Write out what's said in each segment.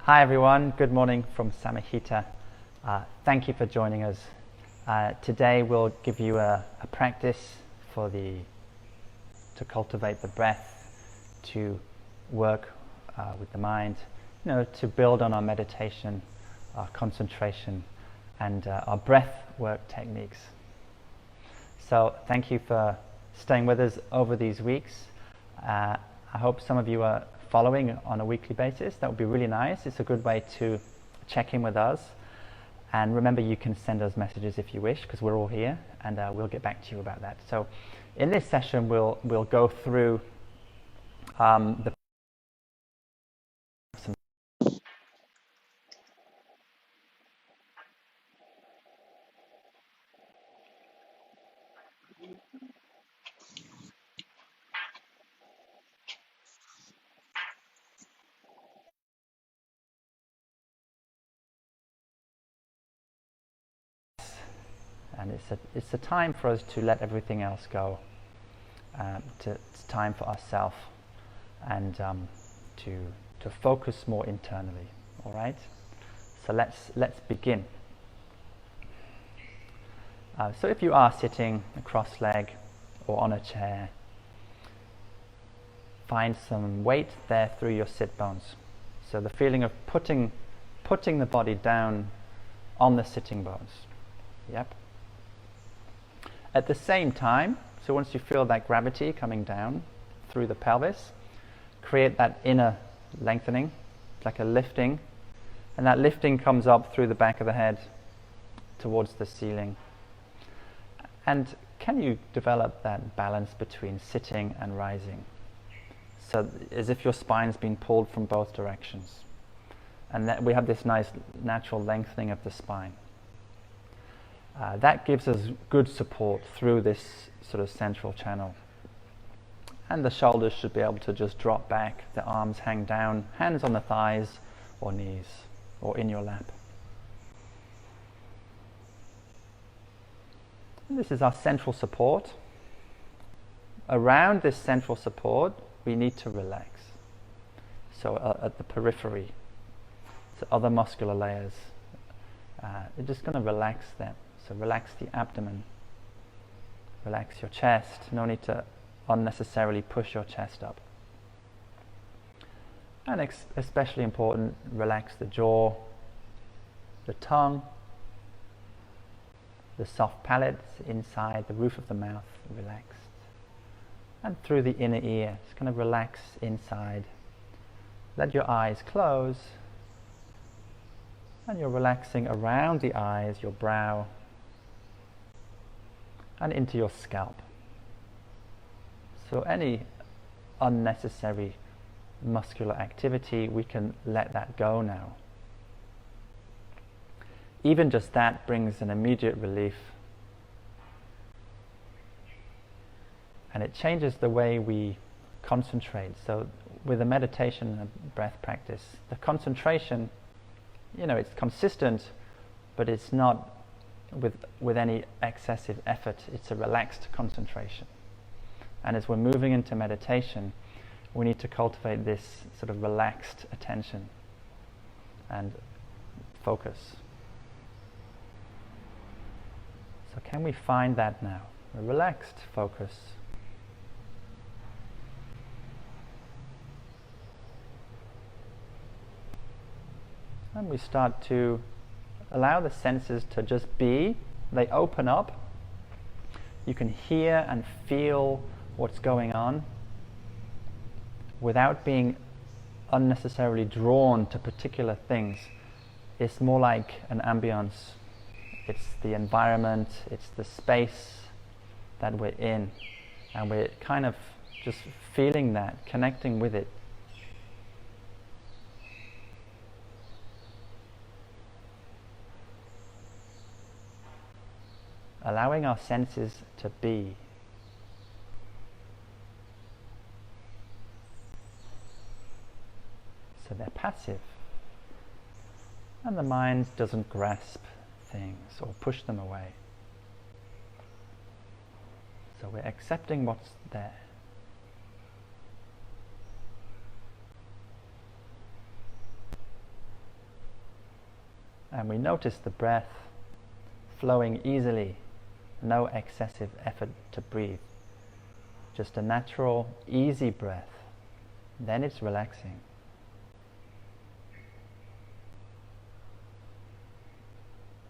Hi everyone, good morning from Samahita. Thank you for joining us. Today we'll give you a practice to cultivate the breath, to work with the mind, to build on our meditation, our concentration, and our breath work techniques. So thank you for staying with us over these weeks. I hope some of you are following on a weekly basis. That would be really nice. It's a good way to check in with us. And remember, you can send us messages if you wish, because we're all here, and we'll get back to you about that. So in this session, we'll go through the and it's a time for us to let everything else go. It's time for ourselves and to focus more internally. All right. So let's begin. So if you are sitting cross-legged or on a chair, find some weight there through your sit bones. So the feeling of putting the body down on the sitting bones. Yep. At the same time, so once you feel that gravity coming down through the pelvis, create that inner lengthening, like a lifting, and that lifting comes up through the back of the head towards the ceiling. And can you develop that balance between sitting and rising? So as if your spine's been pulled from both directions. And that we have this nice natural lengthening of the spine. That gives us good support through this sort of central channel. And the shoulders should be able to just drop back, the arms hang down, hands on the thighs or knees or in your lap. And this is our central support. Around this central support, we need to relax. So at the periphery, so other muscular layers, you're just going to relax them. So relax the abdomen, relax your chest, no need to unnecessarily push your chest up. And especially important, relax the jaw, the tongue, the soft palate inside, the roof of the mouth relaxed. And through the inner ear, just kind of relax inside. Let your eyes close. And you're relaxing around the eyes, your brow, and into your scalp. So any unnecessary muscular activity, we can let that go now. Even just that brings an immediate relief. And it changes the way we concentrate. So with a meditation and breath practice, the concentration, it's consistent, but it's not with any excessive effort. It's a relaxed concentration. And as we're moving into meditation, we need to cultivate this sort of relaxed attention and focus. So can we find that now? A relaxed focus. And we start to allow the senses to just be. They open up. You can hear and feel what's going on without being unnecessarily drawn to particular things. It's more like an ambience. It's the environment, it's the space that we're in, and we're kind of just feeling that, connecting with it. Allowing our senses to be. So they're passive. And the mind doesn't grasp things or push them away. So we're accepting what's there. And we notice the breath flowing easily, no excessive effort to breathe. Just a natural, easy breath. Then it's relaxing.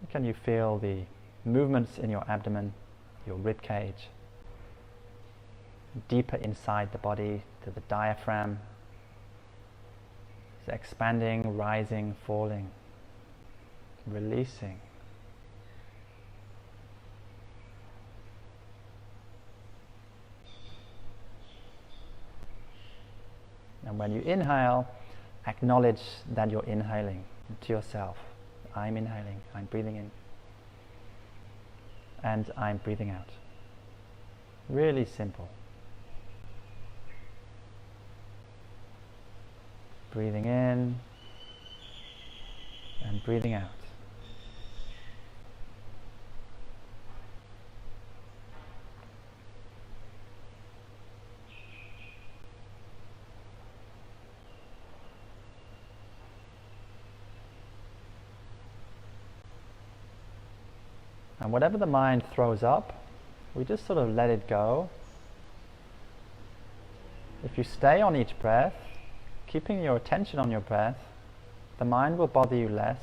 Can you feel the movements in your abdomen, your rib cage, deeper inside the body to the diaphragm? It's expanding, rising, falling, releasing. And when you inhale, acknowledge that you're inhaling to yourself. I'm inhaling, I'm breathing in, and I'm breathing out. Really simple. Breathing in and breathing out. And whatever the mind throws up, we just sort of let it go. If you stay on each breath, keeping your attention on your breath, the mind will bother you less.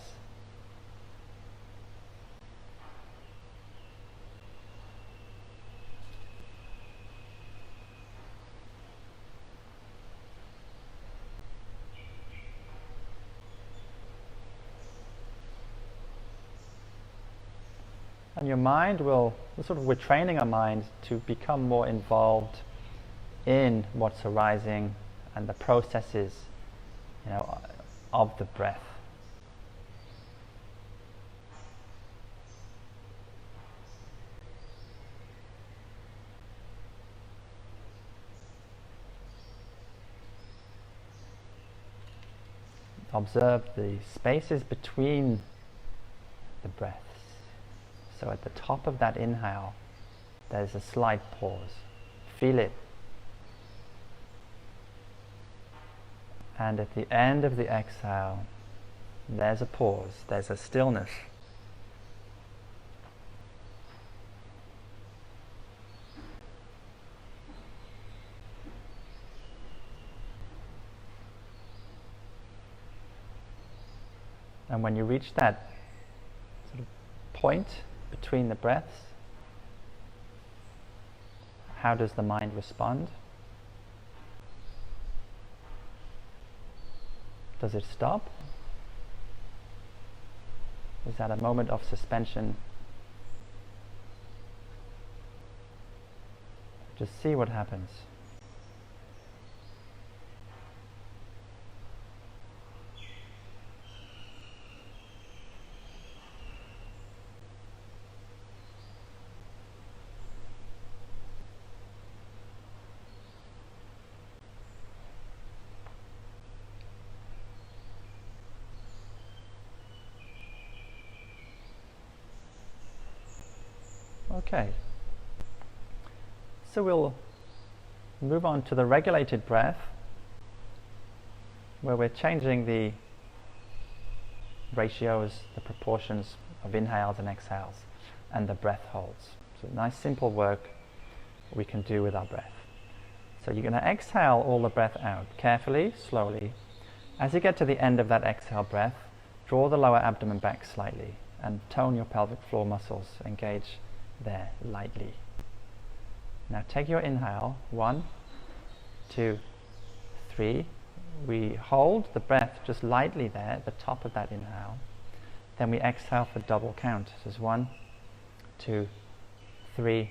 And your mind we're training our mind to become more involved in what's arising and the processes, of the breath. Observe the spaces between the breaths. So at the top of that inhale, there's a slight pause. Feel it. And at the end of the exhale, there's a pause, there's a stillness. And when you reach that sort of point between the breaths, how does the mind respond? Does it stop? Is that a moment of suspension? Just see what happens. Okay, so we'll move on to the regulated breath, where we're changing the ratios, the proportions of inhales and exhales, and the breath holds. So nice simple work we can do with our breath. So you're going to exhale all the breath out, carefully, slowly. As you get to the end of that exhale breath, draw the lower abdomen back slightly and tone your pelvic floor muscles, engage there lightly. Now take your inhale, 1, 2, 3. We hold the breath just lightly there at the top of that inhale. Then we exhale for double count. So it's 1, 2, 3,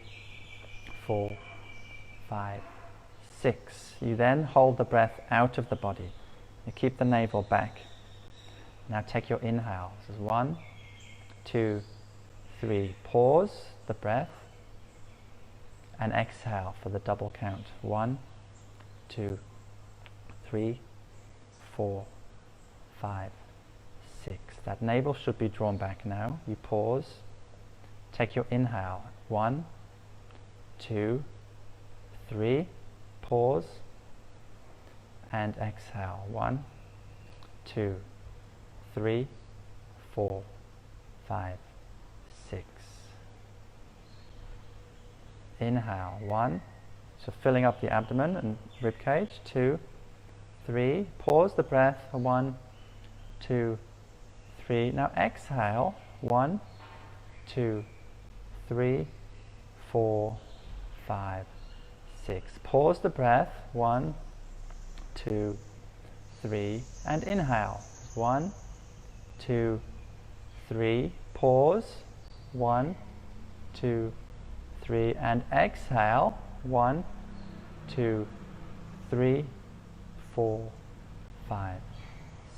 4, 5, 6. You then hold the breath out of the body. You keep the navel back. Now take your inhale. This is 1, 2, 3. Pause the breath and exhale for the double count. 1, 2, 3, 4, 5, 6. That navel should be drawn back now. You pause. Take your inhale. 1, 2, 3. Pause and exhale. 1, 2, 3, 4, 5, 6. Inhale, 1. So filling up the abdomen and rib cage. 2, 3. Pause the breath for 1, 2, 3. Now exhale. 1, 2, 3, 4, 5, 6. Pause the breath. 1, 2, 3. And inhale. 1, 2, 3. Pause. 1, 2, 3. And exhale. 1, 2, 3, 4, 5,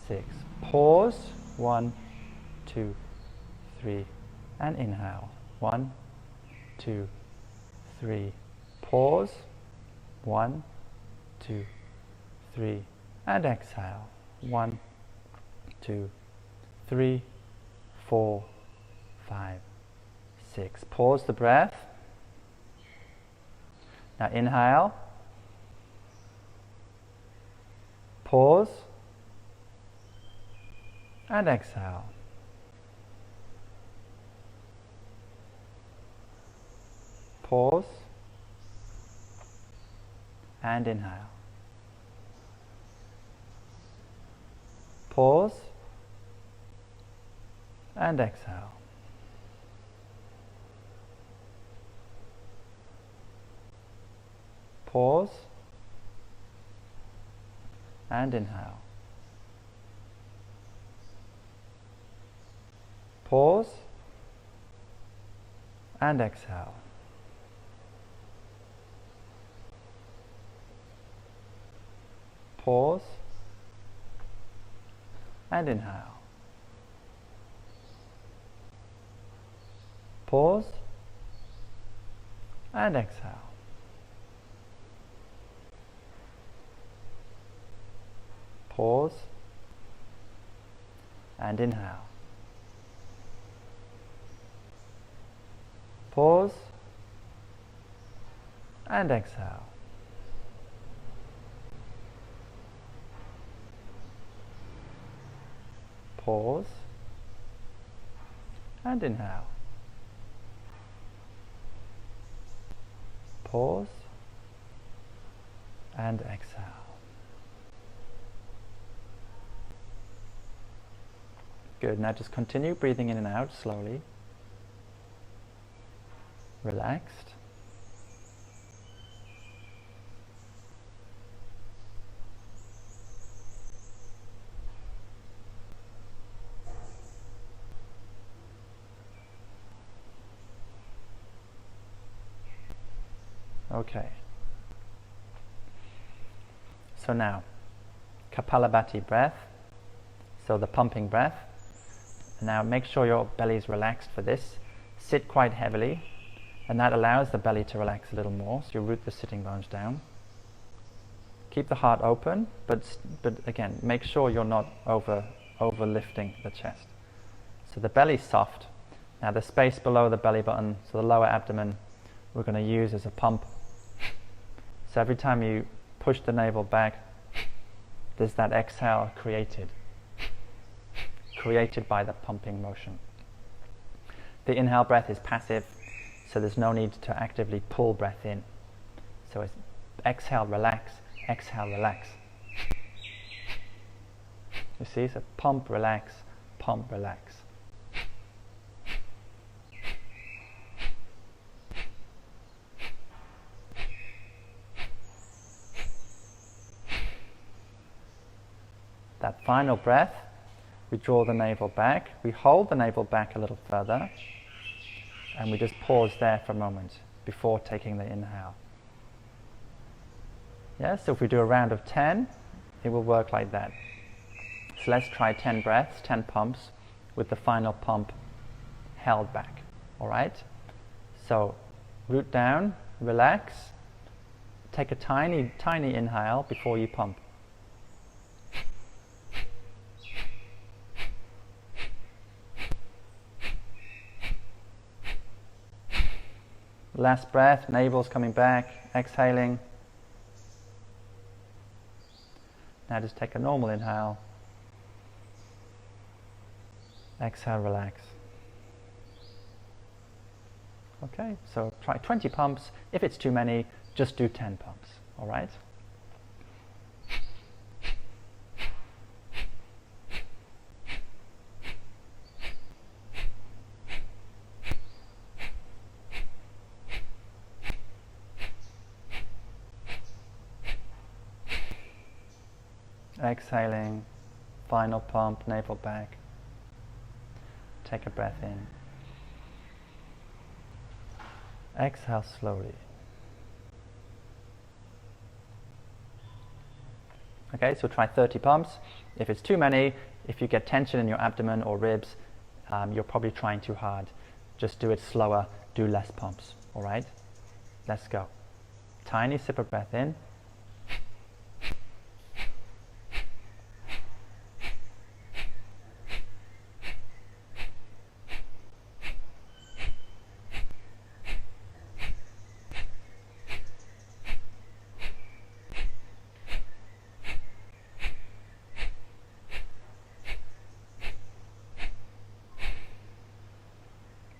6. Pause. 1, 2, 3. And inhale. 1, 2, 3. Pause. 1, 2, 3. And exhale. 1, 2, 3, 4, 5, 6. Pause the breath. Now inhale. Pause. And exhale. Pause. And inhale. Pause. And exhale. Pause. And inhale. Pause. And exhale. Pause. And inhale. Pause. And exhale. Pause. And inhale. Pause. And exhale. Pause. And inhale. Pause. And exhale. Good. Now just continue breathing in and out slowly. Relaxed. Okay. So now, kapalabhati breath, so the pumping breath. Now make sure your belly is relaxed for this. Sit quite heavily, and that allows the belly to relax a little more, so you root the sitting bones down. Keep the heart open, but again, make sure you're not overlifting the chest. So the belly's soft. Now the space below the belly button, so the lower abdomen, we're going to use as a pump. So every time you push the navel back, there's that exhale created by the pumping motion. The inhale breath is passive, so there's no need to actively pull breath in. So it's exhale, relax, exhale, relax. You see, so pump, relax, pump, relax. That final breath, we draw the navel back, we hold the navel back a little further, and we just pause there for a moment before taking the inhale. Yeah, so if we do a round of 10, it will work like that. So let's try 10 breaths, 10 pumps, with the final pump held back. All right? So root down, relax, take a tiny, tiny inhale before you pump. Last breath, navel's coming back, exhaling. Now just take a normal inhale. Exhale, relax. Okay, so try 20 pumps. If it's too many, just do 10 pumps. All right? Exhaling, final pump, navel back. Take a breath in. Exhale slowly. Okay, so try 30 pumps. If it's too many, if you get tension in your abdomen or ribs, you're probably trying too hard. Just do it slower, do less pumps. All right? Let's go. Tiny sip of breath in.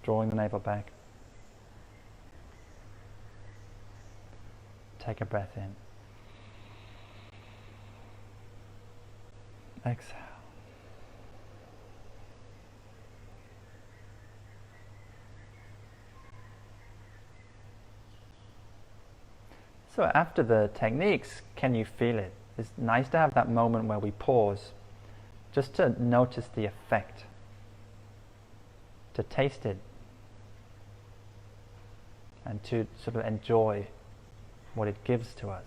Drawing the navel back. Take a breath in. Exhale. So after the techniques, can you feel it? It's nice to have that moment where we pause, just to notice the effect, to taste it, and to sort of enjoy what it gives to us.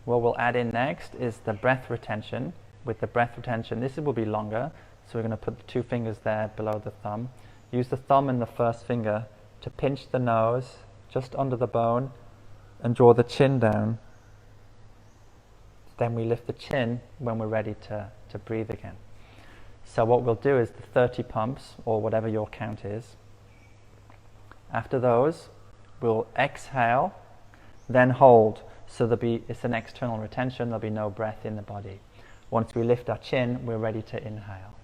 What we'll add in next is the breath retention. With the breath retention, this will be longer, so we're going to put the 2 fingers there below the thumb. Use the thumb and the first finger to pinch the nose just under the bone and draw the chin down. Then we lift the chin when we're ready to breathe again. So what we'll do is the 30 pumps, or whatever your count is. After those, we'll exhale, then hold. So it's an external retention, there'll be no breath in the body. Once we lift our chin, we're ready to inhale.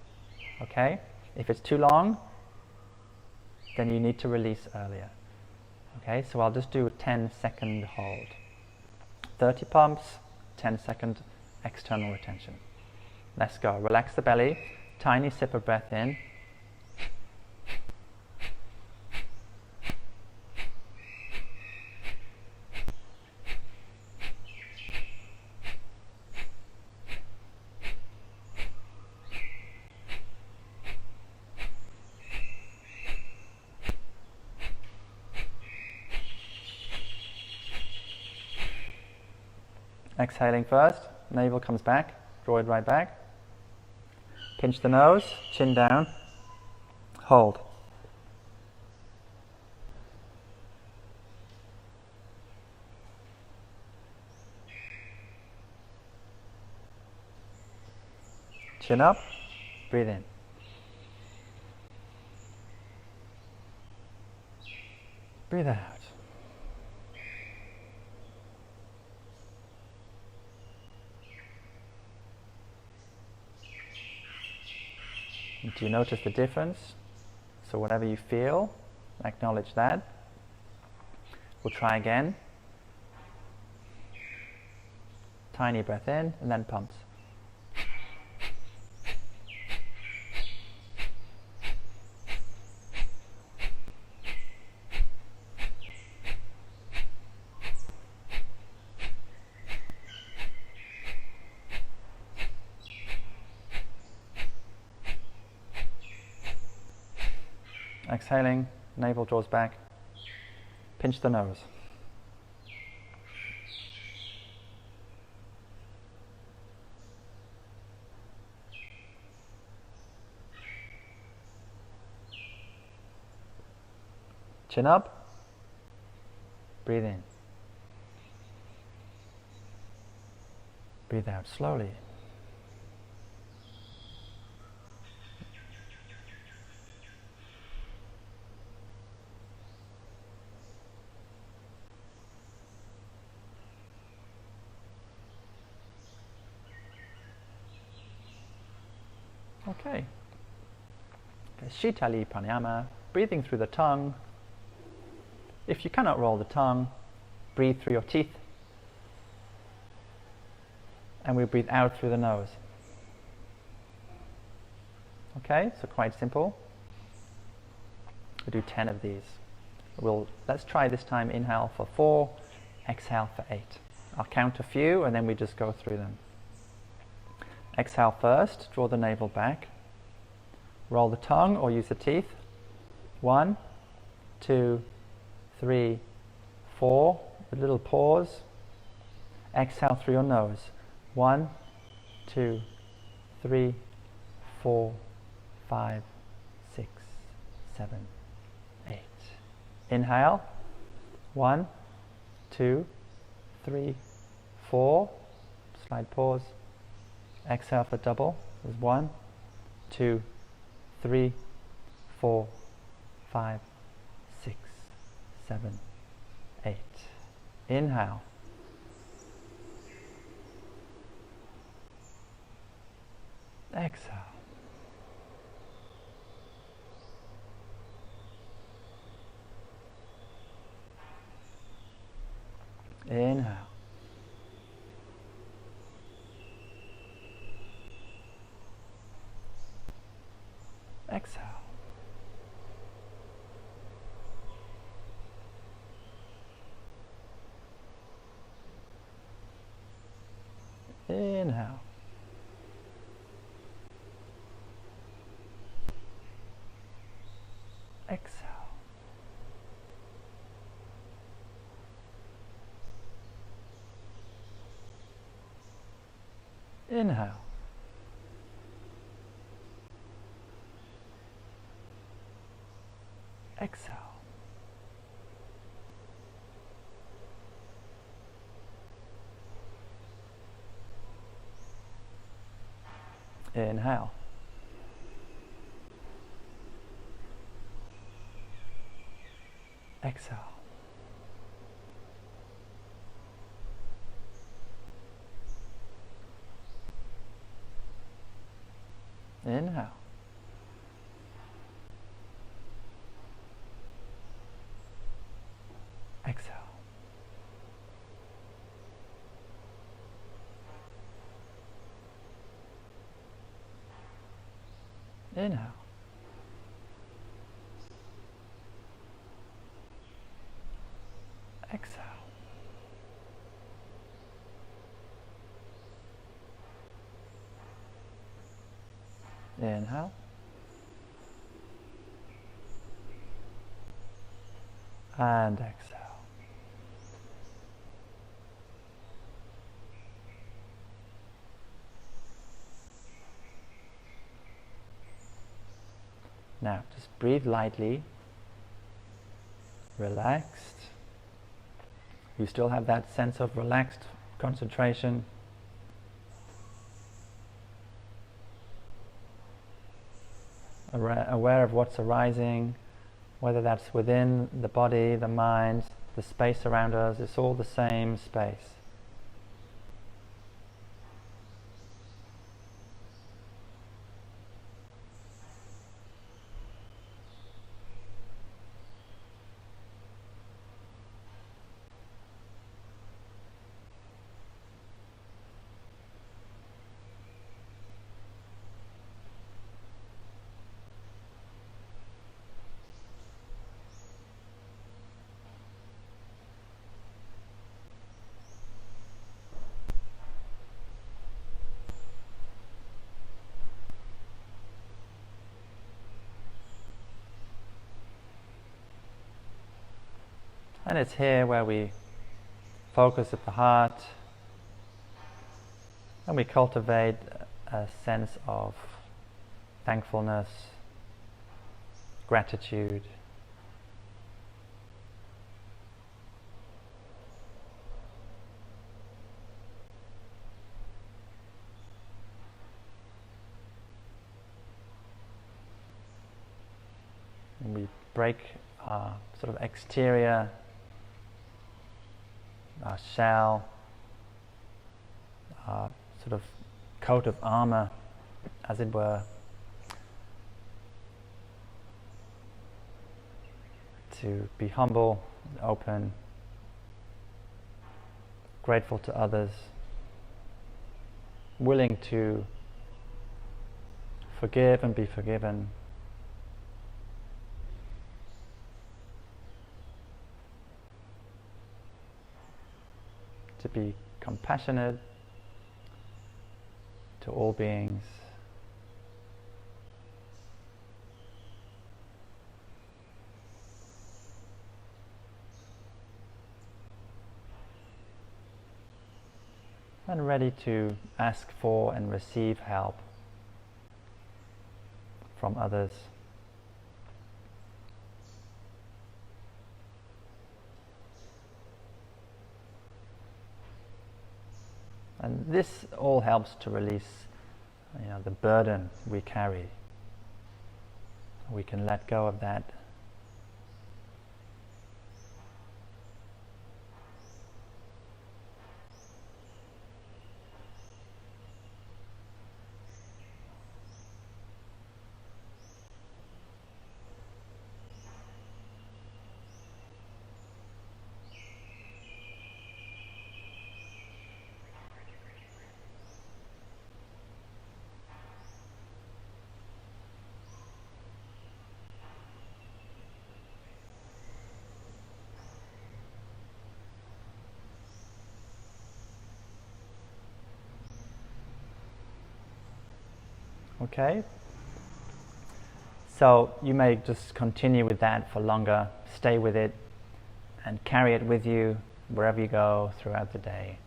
Okay? If it's too long, then you need to release earlier. Okay, so I'll just do a 10-second hold. 30 pumps, 10-second external retention. Let's go. Relax the belly, tiny sip of breath in. Exhaling first, navel comes back, draw it right back. Pinch the nose, chin down, hold. Chin up, breathe in. Breathe out. Do you notice the difference? So whatever you feel, acknowledge that. We'll try again. Tiny breath in and then pumps. Exhaling, navel draws back, pinch the nose. Chin up, breathe in. Breathe out slowly. Okay. Sitali pranayama, breathing through the tongue. If you cannot roll the tongue, breathe through your teeth. And we breathe out through the nose. Okay, so quite simple. We'll do 10 of these. Let's try this time. Inhale for 4, exhale for 8. I'll count a few and then we just go through them. Exhale first, draw the navel back. Roll the tongue or use the teeth. 1, 2, 3, 4. A little pause. Exhale through your nose. 1, 2, 3, 4, 5, 6, 7, 8. Inhale. 1, 2, 3, 4. Slight pause. Exhale for double. There's 1, 2, 3, 4, 5, 6, 7, 8. Inhale. Exhale. Inhale. Exhale. Inhale. Exhale. Inhale. Exhale. Inhale. Exhale. Inhale. Exhale. Inhale. Exhale. Inhale. And exhale. Now, just breathe lightly, relaxed. You still have that sense of relaxed concentration. Aware of what's arising, whether that's within the body, the mind, the space around us. It's all the same space. And it's here where we focus at the heart and we cultivate a sense of thankfulness, gratitude. And we break our sort of exterior, our shell, our sort of coat of armor, as it were. to be humble, open, grateful to others, willing to forgive and be forgiven, to be compassionate to all beings, and ready to ask for and receive help from others. And this all helps to release, the burden we carry. We can let go of that. Okay, so you may just continue with that for longer, stay with it and carry it with you wherever you go throughout the day.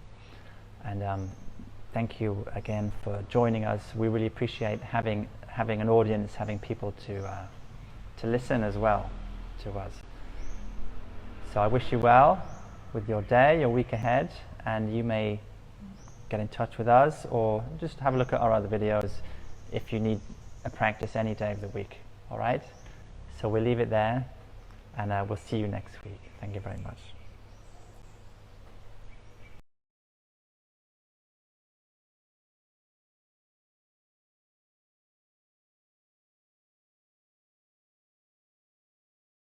And thank you again for joining us. We really appreciate having an audience, having people to listen as well to us. So I wish you well with your day, your week ahead, and you may get in touch with us or just have a look at our other videos if you need a practice any day of the week. All right? So we'll leave it there, and we'll see you next week. Thank you very much.